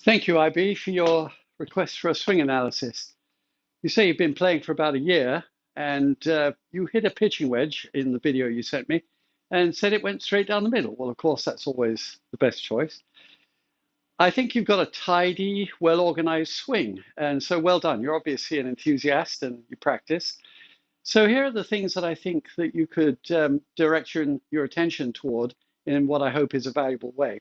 Thank you, IB, for your request for a swing analysis. You say you've been playing for about a year, and you hit a pitching wedge in the video you sent me and said it went straight down the middle. Well, of course, that's always the best choice. I think you've got a tidy, well-organized swing, and so well done. You're obviously an enthusiast and you practice. So here are the things that I think that you could direct your attention toward in what I hope is a valuable way.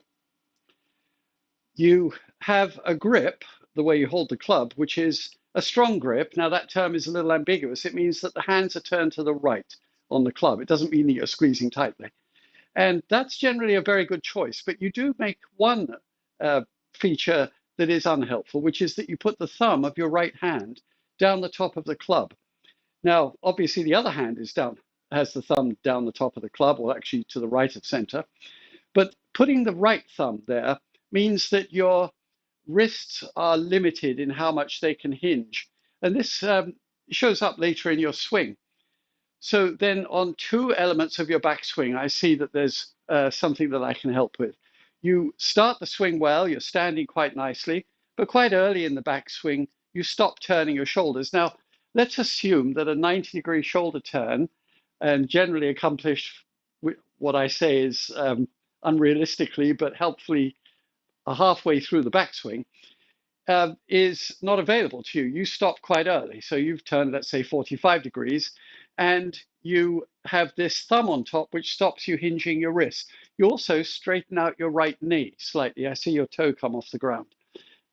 You have a grip, the way you hold the club, which is a strong grip. Now, that term is a little ambiguous. It means that the hands are turned to the right on the club. It doesn't mean that you're squeezing tightly. And that's generally a very good choice. But you do make one feature that is unhelpful, which is that you put the thumb of your right hand down the top of the club. Now, obviously, the other hand has the thumb down the top of the club, or actually to the right of center. But putting the right thumb there means that your wrists are limited in how much they can hinge. And this shows up later in your swing. So then on two elements of your backswing, I see that there's something that I can help with. You start the swing well, you're standing quite nicely, but quite early in the backswing, you stop turning your shoulders. Now, let's assume that a 90-degree shoulder turn, and generally accomplished, what I say is unrealistically, but helpfully halfway through the backswing, is not available to you. You stop quite early. So you've turned, let's say, 45 degrees, and you have this thumb on top, which stops you hinging your wrist. You also straighten out your right knee slightly. I see your toe come off the ground.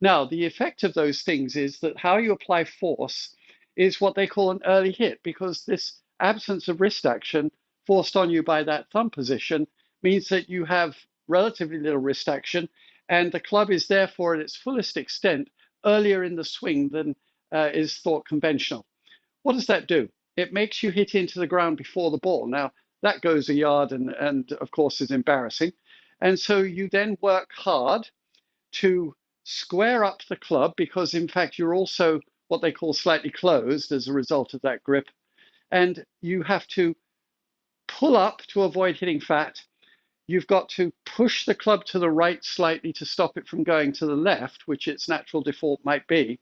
Now, the effect of those things is that how you apply force is what they call an early hit, because this absence of wrist action forced on you by that thumb position means that you have relatively little wrist action, and the club is therefore at its fullest extent earlier in the swing than is thought conventional. What does that do? It makes you hit into the ground before the ball. Now, that goes a yard and of course is embarrassing. And so you then work hard to square up the club, because in fact you're also what they call slightly closed as a result of that grip. And you have to pull up to avoid hitting fat. You've got to push the club to the right slightly to stop it from going to the left, which its natural default might be.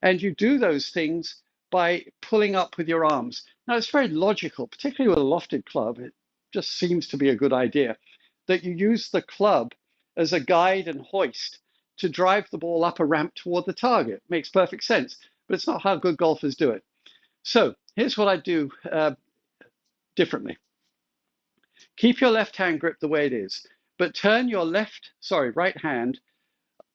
And you do those things by pulling up with your arms. Now, it's very logical, particularly with a lofted club. It just seems to be a good idea that you use the club as a guide and hoist to drive the ball up a ramp toward the target. Makes perfect sense, but it's not how good golfers do it. So here's what I do differently. Keep your left hand grip the way it is, but turn your right hand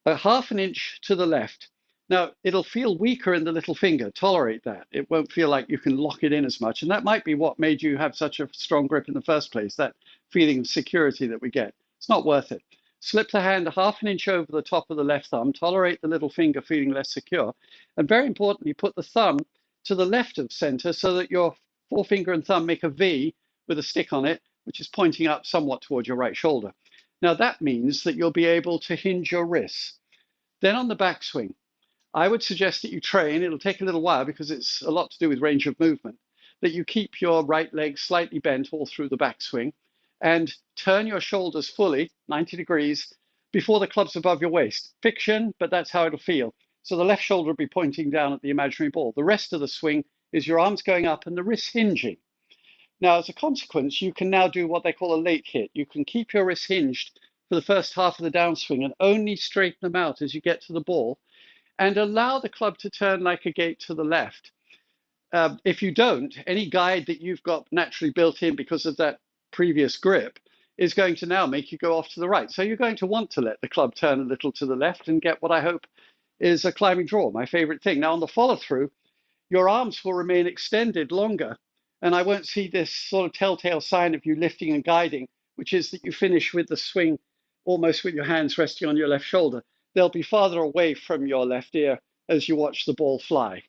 a half an inch to the left. Now, it'll feel weaker in the little finger. Tolerate that. It won't feel like you can lock it in as much. And that might be what made you have such a strong grip in the first place, that feeling of security that we get. It's not worth it. Slip the hand a half an inch over the top of the left thumb. Tolerate the little finger feeling less secure. And very importantly, put the thumb to the left of center so that your forefinger and thumb make a V with a stick on it, which is pointing up somewhat towards your right shoulder. Now that means that you'll be able to hinge your wrists. Then on the backswing, I would suggest that you train, it'll take a little while because it's a lot to do with range of movement, that you keep your right leg slightly bent all through the backswing and turn your shoulders fully, 90 degrees, before the club's above your waist. Fiction, but that's how it'll feel. So the left shoulder will be pointing down at the imaginary ball. The rest of the swing is your arms going up and the wrists hinging. Now, as a consequence, you can now do what they call a late hit. You can keep your wrists hinged for the first half of the downswing and only straighten them out as you get to the ball and allow the club to turn like a gate to the left. If you don't, any guide that you've got naturally built in because of that previous grip is going to now make you go off to the right. So you're going to want to let the club turn a little to the left and get what I hope is a climbing draw, my favorite thing. Now, on the follow through, your arms will remain extended longer. And I won't see this sort of telltale sign of you lifting and guiding, which is that you finish with the swing almost with your hands resting on your left shoulder. They'll be farther away from your left ear as you watch the ball fly.